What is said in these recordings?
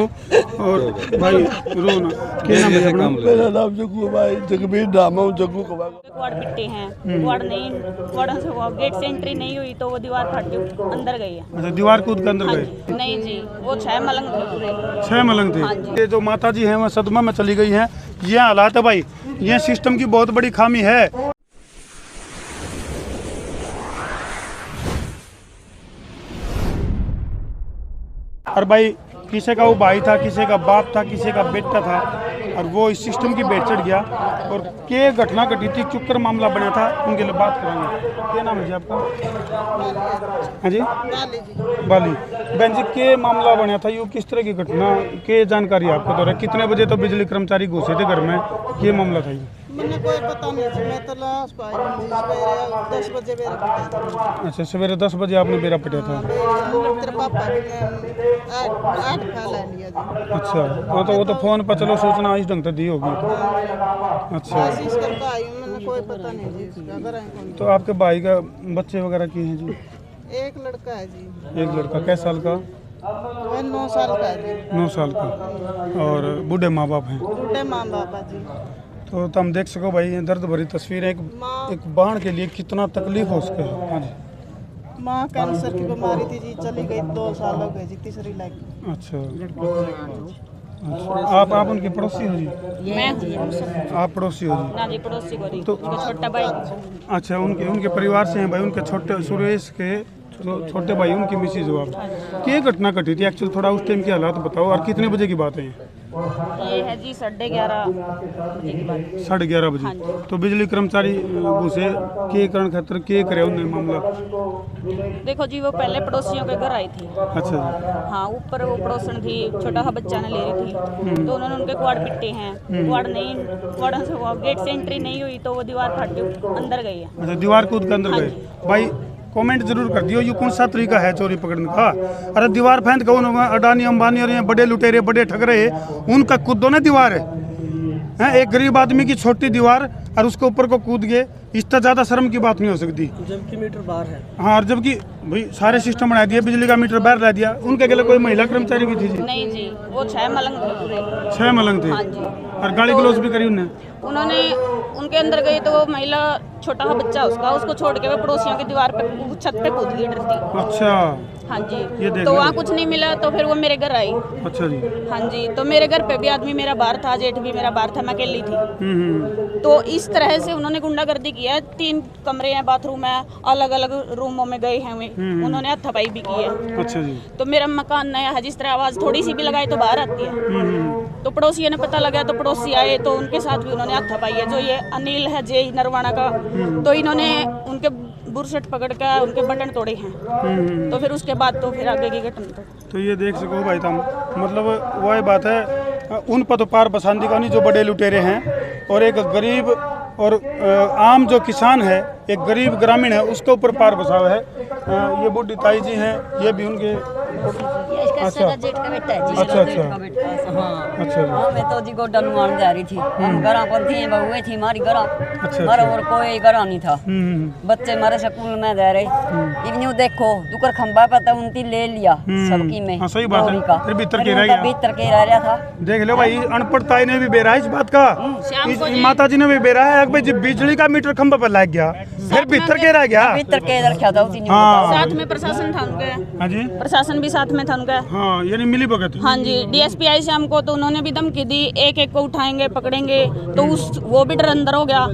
और भाई रोना क्या नाम है अपना? मेरा नाम जग्गू भाई, जगबीर नाम है, जग्गू कबाग। क्वाड पिट्टे हैं, क्वाड नहीं, क्वाड से वो गेट से एंट्री नहीं हुई तो वो दीवार फाट के अंदर गई है। अच्छा, दीवार कूद के अंदर गए? नहीं जी, वो 6 मलंग थे पूरे। 6 मलंग थे। हाँ जी। ये जो माता जी हैं वो सदमा में चली गई हैं। ये हालात है भाई, ये सिस्टम की बहुत बड़ी खामी है। और भाई किसी का वो भाई था, किसी का बाप था, किसी का बेटा था और वो इस सिस्टम की बेट चढ़ गया और के घटना घटी थी, चुक्कर मामला बना था, उनके लिए बात करेंगे। क्या नाम है जी आपका? हाँ जी, बाली। बहन जी, के मामला बना था, ये किस तरह की घटना, के जानकारी आपको दो रहा? कितने बजे तो बिजली कर्मचारी घुसे थे घर में, ये मामला था? ये मैंने कोई पता नहीं जी, मैं तो लाश पाई 10 बजे बेरा पटा था। अच्छा, सवेरे 10 बजे आपने बेरा पटा था? तेरे पापा ने 8 खा ले लिया जी। अच्छा, वो तो फोन पर चलो सूचना इस ढंग से दी होगी। अच्छा, कोशिश करता आई हूँ, मैंने कोई पता नहीं जी इसका। अगर आई कौन तो आपके भाई का बच्चे वगैरह की हैं जी? एक लड़का है जी, एक लड़का, कै साल का? वो 9 साल का है जी। 9 साल का। और बूढ़े माँ बाप हैं? बूढ़े माँ बाप है जी। तो तुम देख सको भाई, ये दर्द भरी तस्वीर है। एक बाण के लिए कितना तकलीफ हो सके। हाँ जी। माँ कैंसर की बीमारी थी जी, चली गई 2 साल हो गए जी, तीसरी लाइफ। अच्छा, अच्छा। आप उनके पड़ोसी हो जी? मैं आप पड़ोसी हो जी? ना जी, पड़ोसी को नहीं, तो उनका छोटा भाई। अच्छा, उनके परिवार से हैं भाई, उनके छोटे सुरेश के जो छोटे भाई, उनकी मिसेज हो आप। क्या घटना घटी थी एक्चुअली, थोड़ा उस टाइम के हालात बताओ और कितने बजे की बात है ये? ये है जी 11:30 बजे की बात। 11:30 बजे। हाँ जी। तो बिजली कर्मचारी घुसे के कारण खतर के करे उन्होंने मामला? देखो जी, वो पहले पड़ोसियों के घर आई थी। अच्छा जी। हाँ, ऊपर वो पड़ोसन थी, छोटा सा बच्चा ने ले रही थी, तो उन्होंने उनके क्वाड पिट्टे हैं, क्वाड नहीं, क्वाड से वो गेट से एंट्री नहीं हुई तो वो दीवार फाट के अंदर गई है। अच्छा, दीवार कूद के अंदर हाँ गए। जी। भाई कमेंट जरूर कर दियो, ये कौन सा तरीका है चोरी पकड़ने का? अरे दीवार फेंक कौन होगा? अडानी अंबानी और ये बड़े लुटेरे, बड़े ठगरे, उनका कूदो ना दीवार है। एक गरीब आदमी की छोटी दीवार और उसके ऊपर को कूद गए, इससे ज्यादा शर्म की बात नहीं हो सकती। जबकि मीटर बाहर है। हाँ, और जबकि भाई सारे सिस्टम बना दिए, बिजली का मीटर बाहर ला दिया। उनके अकेले कोई महिला कर्मचारी भी थी जी? नहीं जी, वो 6 मलंग थे पूरे। 6 मलंग थे। हाँ जी। और गाली गलौज भी करी उन्होंने उनके अंदर गई तो वो महिला, छोटा सा बच्चा उसको छोड़ के वो पड़ोसियों की दीवार पे, छत पे कूद गई डरती। अच्छा। हाँ जी। ये देख तो लो। वहाँ कुछ नहीं मिला तो फिर वो मेरे घर आई। अच्छा जी। हाँ जी, तो मेरे घर पे भी आदमी मेरा बाहर था, जेठ भी मेरा बाहर था, मैं अकेली थी। हम्म। तो इस तरह से उन्होंने गुंडागर्दी की है। 3 कमरे हैं, बाथरूम है, अलग अलग रूमों में गए हैं वे। उन्होंने हथापाई भी की है। अच्छा जी। तो मेरा मकान नया है, जिस तरह आवाज थोड़ी सी भी लगाए तो बाहर आती है। तो पड़ोसियों ने पता लगा तो पड़ोसी आए तो उनके साथ भी उन्होंने हथापाई है। जो ये अनिल है जे नरवाना का, तो इन्होंने उनके बुरशट पकड़ कर उनके बटन तोड़े हैं। तो फिर उसके बाद तो फिर आगे की घटना। तो ये देख सको भाई तुम, मतलब वही बात है, उन पर तो पार बसांदी का नहीं जो बड़े लुटेरे हैं, और एक गरीब और आम जो किसान है, एक गरीब ग्रामीण है, उसके ऊपर पार बसाव है। ये बूढ़ी ताई जी हैं, ये भी उनके अच्छा जेठ का बेटा है जी। अच्छा अच्छा हाँ अच्छा जी। हाँ, मैं तो जी गोड्डा नुआन जा रही थी, हम घरा पर थी, बहुए थी हमारी घरा, अच्छा हमारा और कोई घरा नहीं था। हम्म। बच्चे हमारे स्कूल में जा रहे, इवन्यू देखो दुकर खंबा पर तो उनकी ले लिया सबकी में। हाँ, सही बात है। गौरी का। फिर भीतर के फिर रह उनका गया। भीतर के रह रहा था। देख लो भाई, अनपढ़ ताई ने भी बेरा इस बात का, माता जी ने भी बेरा है भाई, जब बिजली का मीटर खंभे पर लग गया फिर भीतर के रह गया। भीतर के रखा था उसी ने। हाँ। साथ में प्रशासन था उनके। हाँ जी। प्रशासन भी साथ में था उनका। हाँ, यानी मिली भगत। हाँ जी, डीएसपी आई शाम को तो उन्होंने भी धमकी दी, एक एक को उठाएंगे, पकड़ेंगे। तो वो भी डर अंदर हो गया,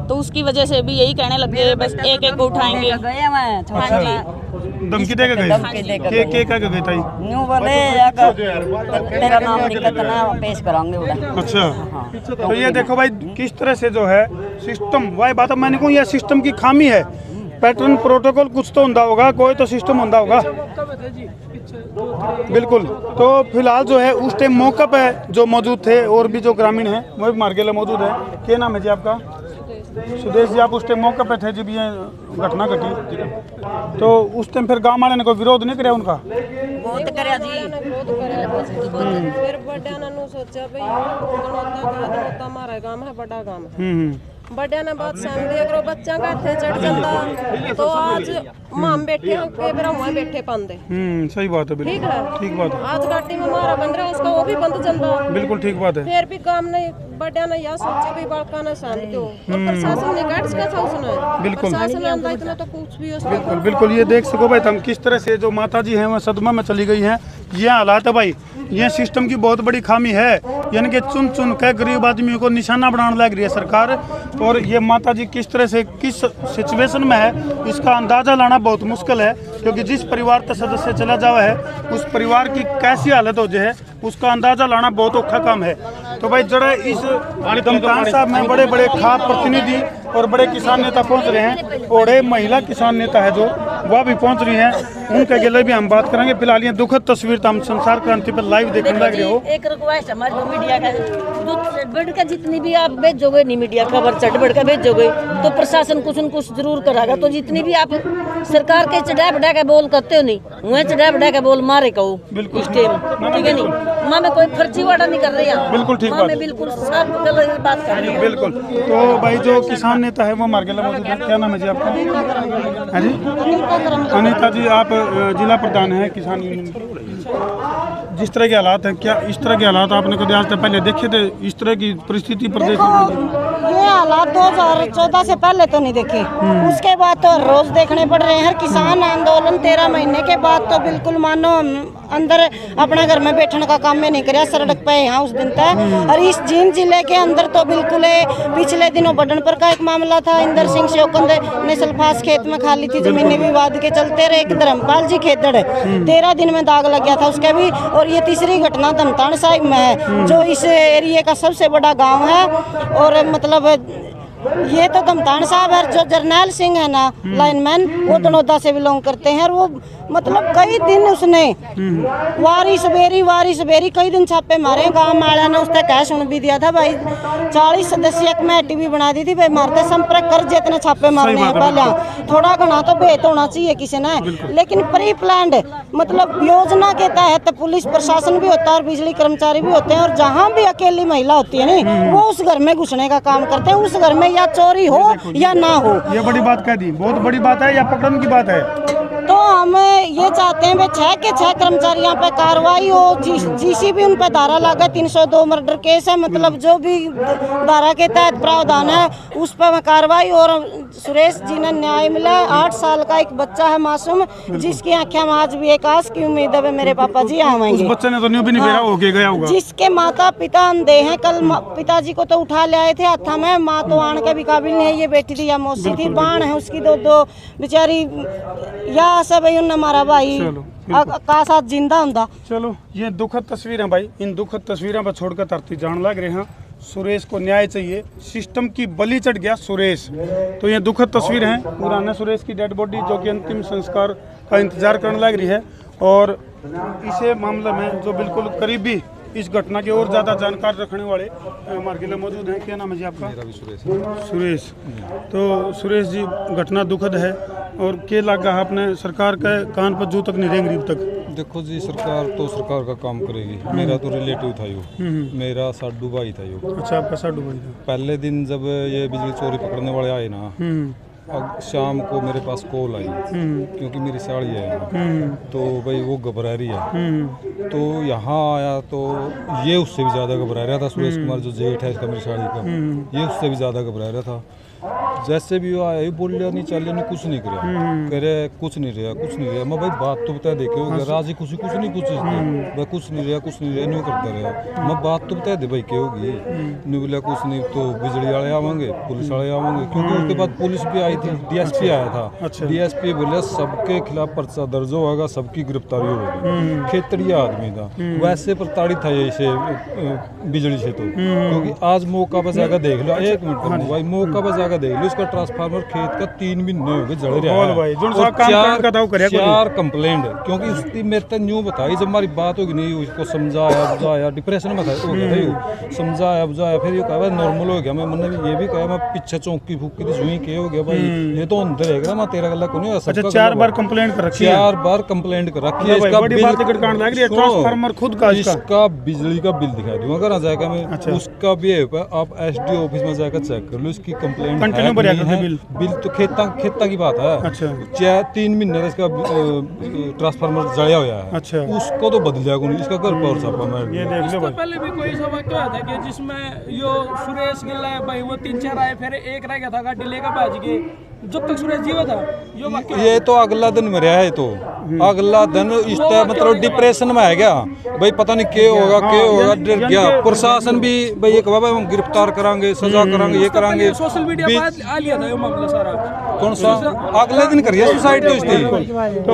तो उसकी वजह से भी यही कहने लग गए बस एक एक को उठाएंगे। गए मैं थोड़ा हाँ जी। धमकी देके गए? धमकी देके के क्या गए ताई? न्यू बोले अगर तेरा नाम दिक्कत ना पेश करांगे उड़ा। अच्छा। तो ये देखो भाई, किस तरह से जो है सिस्टम, वही बात है, मैंने कहूँ यह सिस्टम की खामी है। पैटर्न प्रोटोकॉल कुछ तो होता होगा, कोई तो सिस्टम होता होगा। बिल्कुल। तो फिलहाल जो है उस टाइम मौका पे जो मौजूद थे और भी जो ग्रामीण हैं वो भी मार्केला मौजूद है। क्या नाम है जी आपका? सुदेश जी, आप उस टाइम मौके पे थे जब ये घटना घटी, तो उस टाइम फिर गांव वाले ने कोई विरोध नहीं किया उनका? बहुत करया जी। फिर बड़ा ने सोचा भाई गणोता का हमारा गांव है, बड़ा गांव है। बड़े ने बात सहन दिया करो बच्चा का इतने चढ़ जाता तो आज हम बैठे हैं के बेरा वहाँ बैठे पांदे। सही बात है, बिल्कुल ठीक है, ठीक बात है, आज गाड़ी में मारा बंद रहा उसका वो भी बंद जाता। बिल्कुल ठीक बात है। फिर भी काम नहीं बड़े ने यह सोचे भी बालका ने शांत दो और प्रशासन ने गाइड का था उसने बिल्कुल। प्रशासन ने अंदर इतना तो कुछ भी उसका बिल्कुल बिल्कुल, ये देख सको भाई हम किस तरह से जो माता जी हैं वो सदमा में चली गई हैं। ये हालात है भाई, ये सिस्टम की बहुत बड़ी खामी है, यानी कि चुन चुन के गरीब आदमियों को निशाना बनाने लग रही है सरकार। और ये माता जी किस तरह से किस सिचुएशन में है इसका अंदाज़ा लाना बहुत मुश्किल है, क्योंकि जिस परिवार का सदस्य चला जावा है उस परिवार की कैसी हालत हो जाए उसका अंदाज़ा लाना बहुत औखा काम है। तो भाई जरा इस दमतान साहब में बड़े बड़े खास प्रतिनिधि और बड़े किसान नेता पहुंच रहे हैं, और एक महिला किसान नेता है जो वह भी पहुंच रही हैं, उनके गले भी हम बात करेंगे। फिलहाल ये दुखद तस्वीर तो हम संसार क्रांति पर लाइव देखने लग रहे हो। एक रिक्वेस्ट हमारे को मीडिया का, बढ़ का जितनी भी आप भेजोगे नहीं मीडिया खबर चढ़ बढ़ का भेजोगे तो प्रशासन कुछ न कुछ जरूर करागा। तो जितनी भी आप सरकार के चढ़ा बढ़ा के बोल करते हो नहीं वह चढ़ा बढ़ा के बोल मारे कहो बिल्कुल इस टाइम, ठीक है नहीं माँ में कोई फर्जीवाड़ा नहीं कर रही है, बिल्कुल ठीक माँ में बिल्कुल साफ बात कर रही है। बिल्कुल। तो भाई जो किसान नेता है वो मार्गेला मौजूद है। क्या नाम है जी आपका? हाँ जी, अनीता जी, आप जिला प्रधान हैं किसान यूनियन। जिस तरह के हालात हैं, क्या इस तरह के हालात आपने कभी आज तक पहले देखे थे? इस तरह की परिस्थिति प्रदेश में ये हालात 2014 से पहले तो नहीं देखे, उसके बाद तो रोज देखने पड़ रहे हैं। किसान आंदोलन 13 महीने के बाद तो बिल्कुल मानो अंदर अपना घर में बैठने का काम में नहीं कराया, सड़क पे यहाँ उस दिन तक। और इस जींद जिले के अंदर तो बिल्कुल पिछले दिनों बडनपुर का एक मामला था, इंदर सिंह शोकंद ने सल्फास खेत में खा ली थी, जमीनी विवाद के चलते रहे। एक धर्मपाल जी खेदड़ 13 दिन में दाग लग गया था उसका भी। और ये तीसरी घटना दमतान साहिब में है जो इस एरिया का सबसे बड़ा गाँव है। और मतलब ये तो दमतान साहब है, जो जरनैल सिंह है ना लाइनमैन, वो दनौदा से बिलोंग करते हैं। और वो मतलब कई दिन उसने वारी सवेरी कई दिन छापे मारे। गांव वाला ने उसने कह सुन भी दिया था भाई 40 सदस्य कमेटी भी बना दी थी भाई, मारते संपर्क कर जितने छापे मारने हैं पहले थोड़ा घना तो भेद होना चाहिए किसी ने। लेकिन प्री प्लान्ड मतलब योजना के तहत पुलिस प्रशासन भी होता है और बिजली कर्मचारी भी होते हैं। और जहाँ भी अकेली महिला होती है नहीं वो उस घर में घुसने का काम करते हैं, उस घर में या चोरी हो या ना हो। ये बड़ी बात कह दी, बहुत बड़ी बात है या पकड़न की बात है? तो हम ये चाहते हैं 6 के 6 कर्मचारियों पे कार्रवाई हो। जीसीबी उन पे धारा लगा 302 मर्डर केस है, मतलब जो भी धारा के तहत प्रावधान है उस पर कार्रवाई। और सुरेश जी ने न्याय मिला। 8 साल का एक बच्चा है मासूम, जिसकी आंखें में आज भी एक आस की उम्मीद है मेरे पापा जी आएंगे। उस बच्चे ने तो न्यू भी नहीं फेरा होके गया होगा। जिसके माता पिता अंधे हैं। कल पिताजी को तो उठा ले आए थे हाथा में, माँ तो आने के भी काबिल नहीं है। ये बेटी थी या मौसी थी, बाण है उसकी दो बेचारी या सब उन हमारा भाई का साथ जिंदा हुंदा। चलो ये दुखद तस्वीर है भाई, इन दुखद तस्वीरों पर छोड़कर धरती जान लग रहे हैं। सुरेश को न्याय चाहिए, सिस्टम की बलि चढ़ गया सुरेश। तो ये दुखद तस्वीर है पुराना सुरेश की डेड बॉडी जो कि अंतिम संस्कार का इंतजार करने लग रही है। और इसे मामले में जो बिल्कुल करीबी इस घटना के और ज़्यादा जानकार रखने वाले हमारे के लिए मौजूद हैं। क्या नाम है जी आपका? मेरा भी सुरेश है। सुरेश। तो सुरेश जी घटना दुखद है और क्या लगा आपने सरकार के कान पर जू तक नहीं रहेंगे अब तक? देखो जी सरकार तो सरकार का काम करेगी। मेरा तो रिलेटिव था यो, मेरा साडू भाई था यो। अच्छा आपका साडू भाई था। पहले दिन जब ये बिजली चोरी पकड़ने वाले आए ना, अब शाम को मेरे पास कॉल आई क्योंकि मेरी साड़ी है यहाँ, तो भाई वो घबरा रही है। तो यहाँ आया तो ये उससे भी ज़्यादा घबरा रहा था। सुरेश कुमार जो जेठ है इसका मेरी साड़ी का, ये उससे भी ज़्यादा घबरा रहा था। जैसे भी वो आया बोल लिया नहीं चल नहीं कुछ नहीं करे, कह रहे कुछ नहीं रहा। मैं भाई बात तो बता देखो राजी खुशी कुछ नहीं भाई कुछ नहीं रहा नहीं करता रहा। मैं बात तो बता दे भाई क्या होगी, नहीं बोला कुछ नहीं तो बिजली वाले आवेंगे पुलिस वाले आवेंगे। क्योंकि उसके बाद पुलिस भी आई थी, डीएसपी आया था। अच्छा। डीएसपी बोले सबके खिलाफ पर्चा दर्ज होगा, सबकी गिरफ्तारी होगी। खेतड़िया आदमी था, वैसे प्रताड़ित था इसे बिजली से। तो क्योंकि आज मौका पर जाकर देख लो, 1 मिनट भाई मौका पर जाकर देख लो इसका ट्रांसफार्मर खेत का 3 महीने हो गए जल रहा बोल है भाई, जो सा और काम करने का था वो करे कोई। 4 कंप्लेंट, क्योंकि उसकी मेरे तक न्यू बताई जब हमारी बात होगी नहीं, उसको समझाया बुझाया, डिप्रेशन में था हो गया था ये, समझाया बुझाया, फिर ये कहा नॉर्मल हो गया। मैंने ये भी कहा मैं पीछे चौंकी फूकी थी सुई के हो गया भाई, ये तो अंदर है मैं तेरा गला को नहीं। अच्छा 4 बार कंप्लेंट कर रखी है, 4 बार कंप्लेंट कर रखी है। इसका बड़ी बात टिकट काट लग रही है, ट्रांसफार्मर खुद का इसका बिजली का बिल दिखा दूंगा अगर आ जाएगा मैं। अच्छा। उसका भी है, आप एसडीओ ऑफिस में जाकर चेक कर लो, इसकी कंप्लेंट कंटिन्यू भरिया करते है। बिल। बिल तो खेता की बात है। अच्छा। 3 महीने इसका ट्रांसफार्मर जड़िया हुआ है। अच्छा। उसको तो बदल जाएगा, इसका घर पर छापा मार। ये देख लो भाई, पहले भी कोई सा वाक्य हुआ था कि जिसमें यो सुरेश गिल्ला है भाई, वो 3-4 आए, फिर एक रह गया था, गाड़ी लेकर भाज गए जब तक सुरेश जीवा था। यो वाक्य ये तो अगला दिन मरिया है, तो अगला दिन इस मतलब डिप्रेशन में आ गया भाई, पता नहीं क्या होगा डर गया। प्रशासन भी भाई ये कहा भाई हम गिरफ्तार करांगे, सजा करांगे, ये करांगे। सोशल मीडिया पर आ लिया था ये मामला सारा। कौन सा? अगले दिन करिए सुसाइड तो इसकी।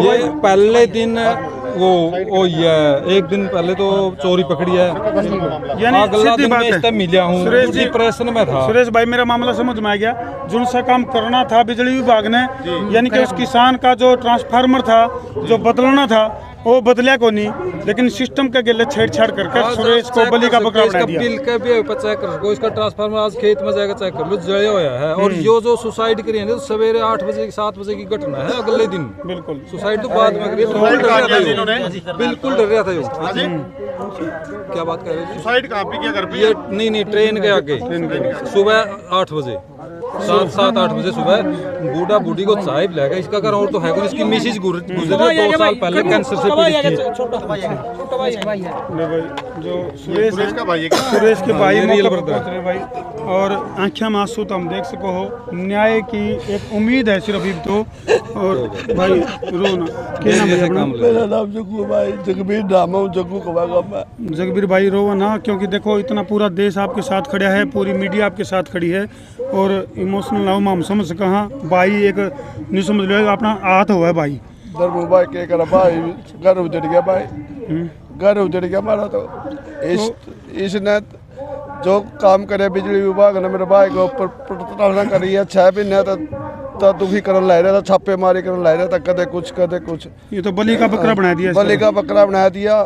ये पहले दिन वो ये एक दिन पहले तो चोरी पकड़ी है, अगला दिन मैं इससे मिला हूँ, डिप्रेशन में था। सुरेश भाई मेरा मामला समझ में आ गया, जो सा काम करना था बिजली विभाग ने, यानी कि उस किसान का जो ट्रांसफार्मर था जो बदलना था वो बदलिया को नहीं, लेकिन सिस्टम के गले छेड़छाड़ करके सुरेश को बलि का बकरा बना दिया। बिल का भी चेक करो, इसका ट्रांसफार्मर आज खेत में जाकर चेक कर लो, जड़े हुआ है। और ये जो सुसाइड करी है सवेरे 8 बजे 7 बजे की घटना है, अगले दिन। बिल्कुल सुसाइड तो बाद में करी, बिल्कुल डर रहा था। क्या बात कर रहे हैं? सुसाइड कहाँ पे क्या कर ये नहीं ट्रेन के आगे सुबह 8 बजे 7-8 बजे सुबह बूढ़ा बूढ़ी को चाय पिलाएगा। इसका घर और तो है, इसकी मिसिज गुजरी 2 साल पहले कैंसर से पीड़ित थी। छोटा भाई जो सुरेश का भाई, सुरेश के भाई भाई, और आँखें में आंसू तो हम देख सको हो, न्याय की एक उम्मीद है सिर्फ अब तो। और भाई रोना क्या नाम है अपना? मेरा नाम जग्गू भाई, जगबीर नाम है, जग्गू कबागा मैं। जगबीर भाई रो ना, क्योंकि देखो इतना पूरा देश आपके साथ खड़ा है, पूरी मीडिया आपके साथ खड़ी है, और इमोशनल हो हम समझ सका। हाँ भाई एक नहीं समझ लो अपना हाथ हुआ है भाई, धर्म भाई के करा भाई, घर उजड़ गया भाई, घर उजड़ गया हमारा। तो इसने जो काम करे बिजली विभाग ने मेरे भाई के ऊपर प्रताड़ना करी है। 6 महीने तो दुखी करने लग रहा था, छापेमारी करने लग रहा था, कदे कुछ। ये तो बलि का बकरा बना दिया, बलि का बकरा बना दिया।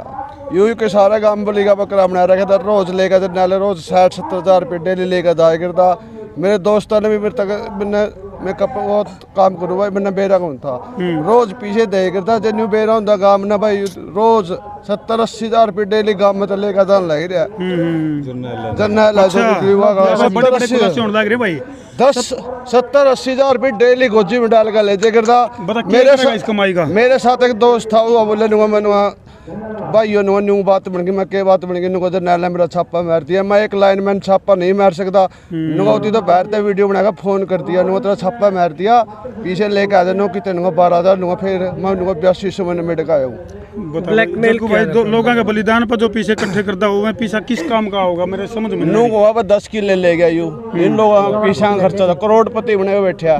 यूं के सारा गांव बलि का बकरा बना रखा था। रोज लेकर नाले रोज 60-70 हज़ार रुपये डेली लेकर जाया करता। मेरे दोस्तों ने भी मेरे तक मैं वो काम करूँ भाई, मैंने बेरा कौन था, रोज पीछे दे करता जन्यू बेरा होता गांव ना भाई, रोज 70-80 हज़ार रुपये डेली गांव में तो लेकर जान लग रहा। 10-70-80 हज़ार रुपये डेली गोजी में डाल कर ले जे करता। मेरे साथ एक दोस्त था, वो बोले मैंने भाई न्यू बात बन गई। मैं क्या बात बन गई? नुको नाला मेरा छापा मार दिया। मैं एक लाइनमैन छापा नहीं मार सकता। नुको तो बाहर से वीडियो बनाकर फोन कर दिया, नुको तेरा छापा मार दिया, पीछे लेके आ जाए कितने 12,000 नुको, फिर मैं नुको 82 में मेडिका आया हूँ। ब्लैकमेल भाई लोगों के बलिदान पर जो पीछे इकट्ठे करता हुआ पीछा किस काम का होगा मेरे समझ में नहीं। नुको 10 किले ले गया यू, इन लोगों का पीछा खर्चा था, करोड़पति बने हुए बैठे।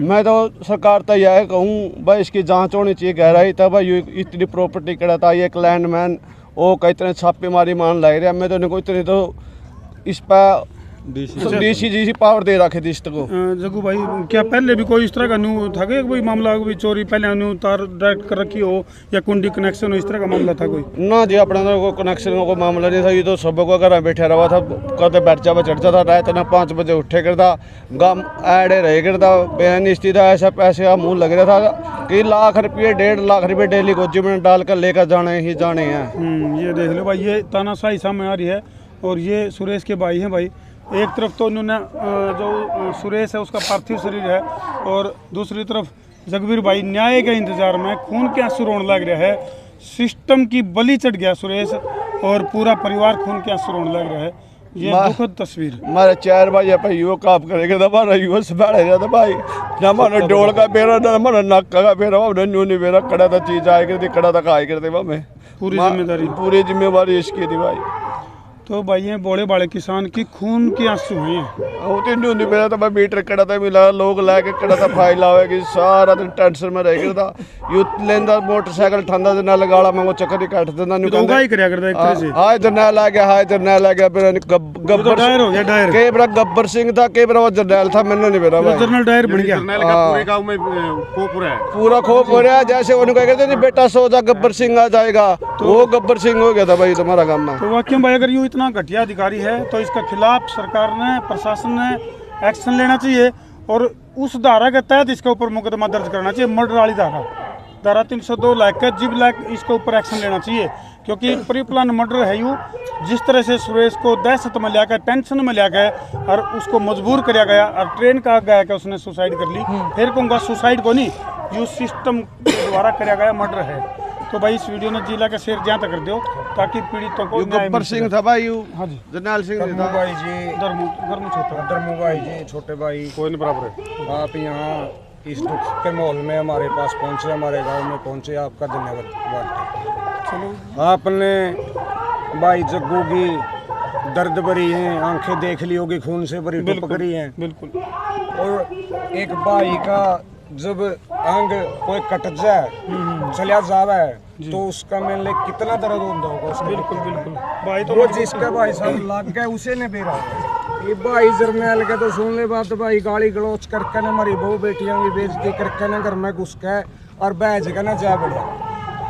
मैं तो सरकार तो यह कहूँ भाई इसकी जाँच होनी चाहिए गहराई, तब भाई इतनी प्रॉपर्टी करा था। एक लैंडमैन वो कई तरह छापेमारी मान लग रहा है। मैं तो इनको इतनी तो इस पर डीसी पावर दे रखे थी इसको। जग्गू भाई क्या पहले भी कोई इस तरह का न्यू था कि कोई मामला कोई चोरी पहले न्यू तार डायरेक्ट कर रखी हो या कुंडी कनेक्शन हो, इस तरह का मामला था कोई? ना जी, अपना तो कोई कनेक्शन का मामला नहीं था। ये तो सब को घर बैठा रहा था, कदे बैठा पर चढ़ता था, रात ना 5 बजे उठे करता, गाँव एडे रहे करता, बहन स्थिति ऐसा पैसे का मुँह लग रहा था कि लाख रुपये 1.5 लाख रुपये डेली गोजी में डाल कर लेकर जाने ही जाने हैं। ये देख लो भाई, ये तानाशाही सामने आ रही है। और ये सुरेश के भाई हैं भाई, एक तरफ तो उन्होंने जो सुरेश है उसका पार्थिव शरीर है, और दूसरी तरफ जगबीर भाई न्याय के इंतजार में खून के आंसू रोने लग रहा है। सिस्टम की बलि चढ़ गया सुरेश, और पूरा परिवार खून के आंसू रोने लग रहा है। ये दुखद तस्वीर। हमारे 4 भाई भाई युवा काम करेगा तो हमारा युवा से बैठे जाता भाई, ना हमारा डोल का बेरा, ना हमारा नाक का बेरा, न्यू बेरा कड़ा था चीज आए करती, कड़ा था खाए करते। मैं पूरी जिम्मेदारी इसकी थी भाई। तो भाई ये बोले बाले किसान की खून के आंसू हुए हैं। ਉਹ ਤੇ ਨਹੀਂ ਹੁੰਦੀ ਮੇਰਾ ਤਾਂ ਮੈਂ ਮੀਟਰ ਕਿਹੜਾ ਤਾਂ ਮਿਲਾ ਲੋਕ ਲੈ ਕੇ ਕਿਹੜਾ ਤਾਂ ਫਾਈਲ ਆਵੇਗੀ ਸਾਰਾ ਦਿਨ ਟੈਂਸ਼ਨ ਮੈਂ ਰਹਿ ਗਿਆ ਯੂਥ ਲੈਂਦਾ ਮੋਟਰਸਾਈਕਲ ਠੰਡਾ ਦੇ ਨਾਲ ਗਾਲਾ ਮੰਗੋ ਚੱਕਰ ਹੀ ਕੱਟ ਦਿੰਦਾ ਨੂੰ तो ही करया करता एक तरह से। ਹਾਏ ਜਰਨੈਲ ਆ ਗਿਆ ਹਾਏ ਜਰਨੈਲ ਆ ਗਿਆ ਫਿਰ ਗੱਬਰ डायर हो गया डायर। के बड़ा गब्बर सिंह था के बड़ा वो जरनैल था मैंने नहीं पता भाई जनरल डायर बन गया। पूरे गांव में पूरा खोप हो रहा है जैसे उन्होंने कहा कहते नहीं बेटा सोचा गब्बर सिंह आ जाएगा वो गब्बर सिंह हो गया था भाई तुम्हारा काम में। तो वाकई भाई अगर यूँ इतना घटिया अधिकारी है तो इसका खिलाफ सरकार ने प्रशासन ने एक्शन लेना चाहिए और उस धारा के तहत इसके ऊपर मुकदमा दर्ज करना चाहिए। मर्डर वाली धारा 302 लाख का जिब लाख इसके ऊपर एक्शन लेना चाहिए क्योंकि प्री प्लान मर्डर है यूँ जिस तरह से सुरेश को दहशत में लिया गया टेंशन में लिया गया और उसको मजबूर किया गया और ट्रेन कहा गया कि उसने सुसाइड कर ली। फिर कहूँगा सुसाइड को नहीं यूँ सिस्टम द्वारा किया गया मर्डर है। तो भाई इस वीडियो ने जिला का शेयर जहाँ तक कर दो ताकि पीड़ितों को गब्बर सिंह था भाई यू हाँ जी जरनैल सिंह नहीं था भाई जी धर्मू छोटा धर्मू भाई जी छोटे भाई कोई नहीं बराबर है। आप यहाँ इस दुख के माहौल में हमारे पास पहुँचे हमारे गांव में पहुँचे आपका धन्यवाद। चलो आपने भाई जग्गू की दर्द भरी हैं आंखें देख ली होगी खून से भरी टपक रही हैं बिल्कुल। और एक भाई का जब अंग कोई कट जाए चलिया जावे तो उसका मैंने कितना दर्द होता होगा उसका। बिल्कुल बिल्कुल भाई तो वो जिसका भाई साहब लग गया उसे ने बेरा ये भाई जरनैल के तो सुन ले बात भाई गाली गलोच करके ना हमारी बहू बेटियों की बेइज्जती करके ना घर में घुस के और बहज के ना जा बढ़िया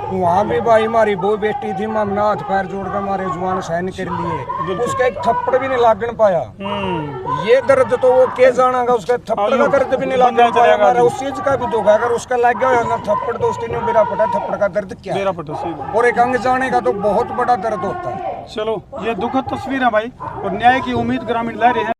वहाँ भी भाई हमारी बहू बेटी थी हमने हाथ पैर जोड़ कर हमारे जुबान सहन कर लिए उसका एक थप्पड़ भी नहीं लागन पाया। ये दर्द तो वो के जानागा उसका थप्पड़ का दर्द भी नहीं लागन पाया हमारा उस चीज का भी दुख है अगर उसका लग गया ना थप्पड़ तो उसने मेरा पटा थप्पड़ का दर्द क्या मेरा पटा सही और एक अंग जाने का तो बहुत बड़ा दर्द होता है। चलो ये दुखद तस्वीर है भाई और न्याय की उम्मीद ग्रामीण ला रहे हैं।